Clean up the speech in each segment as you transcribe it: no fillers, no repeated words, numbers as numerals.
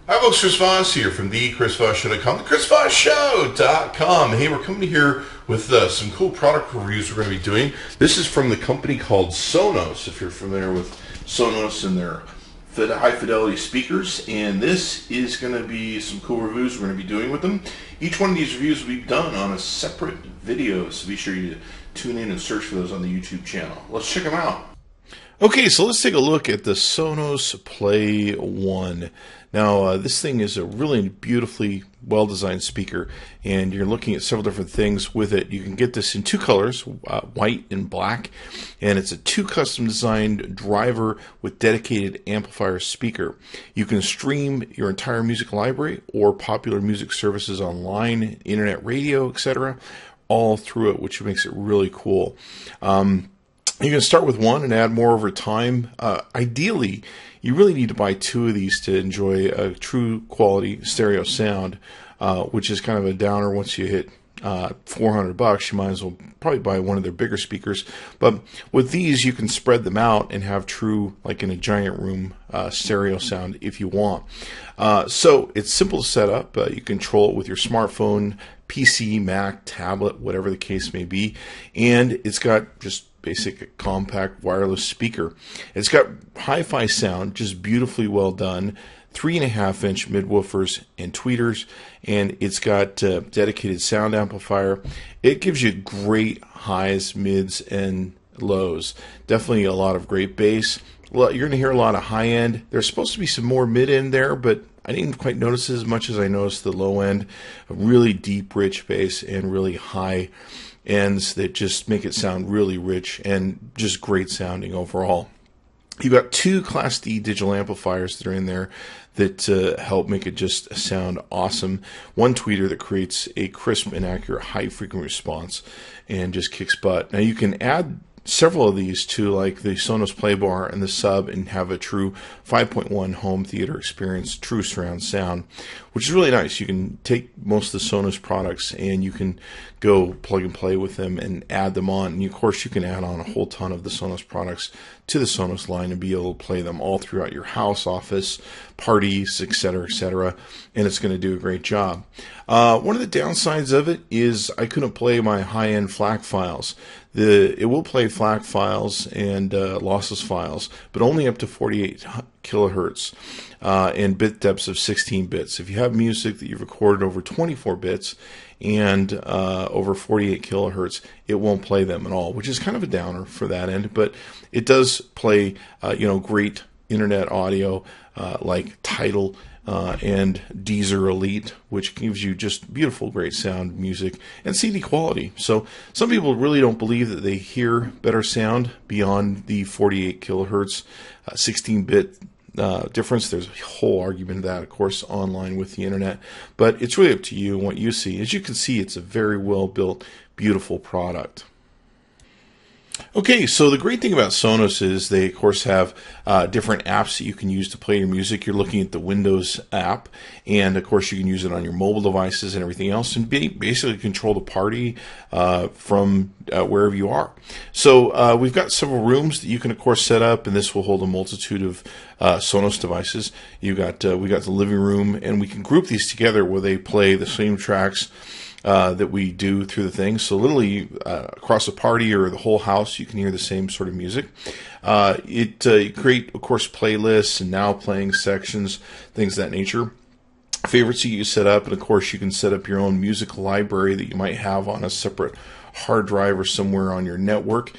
Hi folks, Chris Voss here from the Chris Voss Show.com, the Chris Voss Show.com. Hey, we're coming here with some cool product reviews we're going to be doing. This is from the company called Sonos, if you're familiar with Sonos and their high fidelity speakers. And this is going to be some cool reviews we're going to be doing with them. Each one of these reviews will be done on a separate video, so be sure you tune in and search for those on the YouTube channel. Let's check them out. Okay, so let's take a look at the Sonos Play 1. Now, this thing is a really beautifully well-designed speaker, and you're looking at several different things with it. You can get this in two colors, white and black, and it's a two custom-designed driver with dedicated amplifier speaker. You can stream your entire music library or popular music services online, internet radio, etc., all through it, which makes it really cool. You can start with one and add more over time. Ideally, you really need to buy two of these to enjoy a true quality stereo sound, which is kind of a downer. Once you hit $400, you might as well probably buy one of their bigger speakers. But with these, you can spread them out and have true, like in a giant room, stereo sound if you want. So it's simple to set up. You control it with your smartphone, PC, Mac, tablet, whatever the case may be. And it's got just basic compact wireless speaker. It's got hi-fi sound, just beautifully well done, 3.5-inch mid-woofers and tweeters, and it's got dedicated sound amplifier. It gives you great highs, mids, and lows. Definitely a lot of great bass. You're going to hear a lot of high end. There's supposed to be some more mid end there, but I didn't quite notice as much as I noticed the low end. A really deep, rich bass and really high ends that just make it sound really rich and just great sounding overall. You've got two Class D digital amplifiers that are in there that help make it just sound awesome. One tweeter that creates a crisp and accurate high frequency response and just kicks butt. Now you can add several of these to like the Sonos Playbar and the Sub and have a true 5.1 home theater experience, true surround sound, which is really nice. You can take most of the Sonos products and you can go plug and play with them and add them on. And of course you can add on a whole ton of the Sonos products to the Sonos line and be able to play them all throughout your house, office, parties, etc., and it's going to do a great job. One of the downsides of it is I couldn't play my high-end FLAC files. It will play FLAC files and lossless files, but only up to 48 kilohertz and bit depths of 16 bits. If you have music that you've recorded over 24 bits and over 48 kilohertz, it won't play them at all, which is kind of a downer for that end. But it does play, great internet audio like Tidal and Deezer Elite, which gives you just beautiful, great sound, music, and CD quality. So some people really don't believe that they hear better sound beyond the 48 kilohertz, 16-bit difference. There's a whole argument of that, of course, online with the internet, but it's really up to you and what you see. As you can see, it's a very well-built, beautiful product. Okay, so the great thing about Sonos is they, of course, have different apps that you can use to play your music. You're looking at the Windows app, and, of course, you can use it on your mobile devices and everything else, and basically control the party from wherever you are. So we've got several rooms that you can, of course, set up, and this will hold a multitude of Sonos devices. We got the living room, and we can group these together where they play the same tracks that we do through the thing. So literally across a party or the whole house, you can hear the same sort of music. You create, of course, playlists and now playing sections, things of that nature. Favorites you set up, and of course you can set up your own music library that you might have on a separate hard drive or somewhere on your network.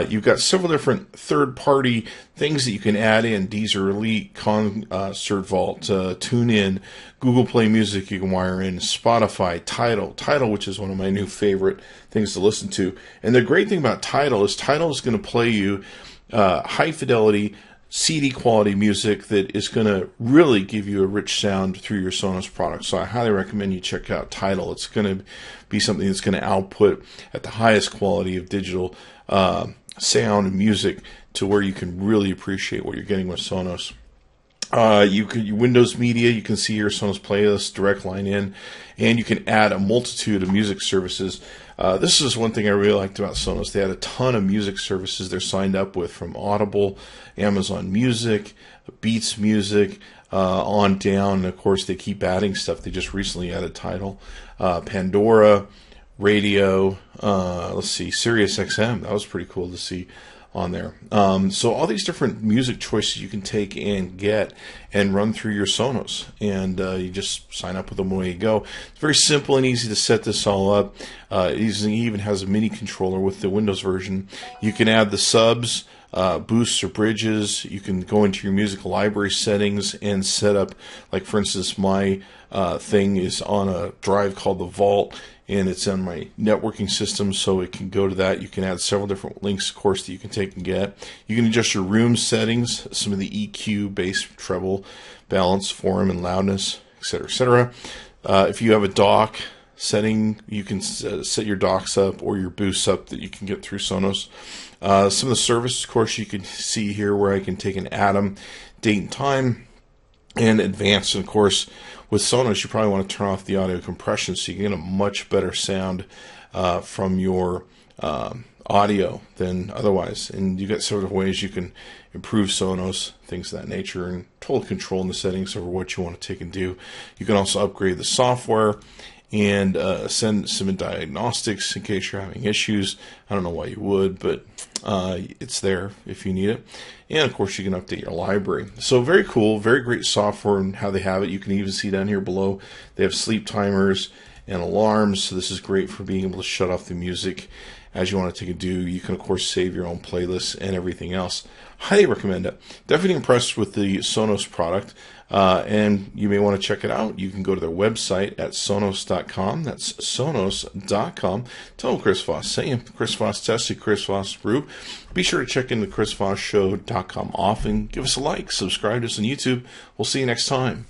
You've got several different third-party things that you can add in: Deezer Elite, Concert Vault, TuneIn, Google Play Music you can wire in, Spotify, Tidal, which is one of my new favorite things to listen to. And the great thing about Tidal is going to play you high-fidelity CD quality music that is going to really give you a rich sound through your Sonos products. So I highly recommend you check out Tidal. It's going to be something that's going to output at the highest quality of digital sound and music to where you can really appreciate what you're getting with Sonos. Windows Media, you can see your Sonos playlist, direct line in, and you can add a multitude of music services. This is one thing I really liked about Sonos. They had a ton of music services they're signed up with, from Audible, Amazon Music, Beats Music, on down. Of course, they keep adding stuff. They just recently added Tidal, Pandora, Radio, let's see, Sirius XM. That was pretty cool to see on there. So all these different music choices you can take and get and run through your Sonos, and you just sign up with them away you go. It's very simple and easy to set this all up. It even has a MIDI controller with the Windows version. You can add the subs, boosts or bridges. You can go into your music library settings and set up, like for instance, my thing is on a drive called the Vault, and it's on my networking system, so it can go to that. You can add several different links, of course, that you can take and get. You can adjust your room settings, some of the EQ, bass, treble, balance, volume, and loudness, etc., etc. If you have a dock setting, you can set your docks up or your boosts up that you can get through Sonos. Some of the services, of course, you can see here where I can take and add them, date and time, and advanced. And of course, with Sonos, you probably want to turn off the audio compression so you can get a much better sound from your audio than otherwise. And you got several ways you can improve Sonos, things of that nature, and total control in the settings over what you want to take and do. You can also upgrade the software and send some diagnostics in case you're having issues. I don't know why you would, but it's there if you need it. And of course, you can update your library. So very cool, very great software and how they have it. You can even see down here below, they have sleep timers and alarms. So this is great for being able to shut off the music as you want to take a do. You can, of course, save your own playlists and everything else. Highly recommend it. Definitely impressed with the Sonos product. And you may want to check it out. You can go to their website at Sonos.com. That's Sonos.com. Tell them Chris Voss sent you. Chris Voss tested, Chris Voss approved. Be sure to check into ChrisVossShow.com often. Give us a like. Subscribe to us on YouTube. We'll see you next time.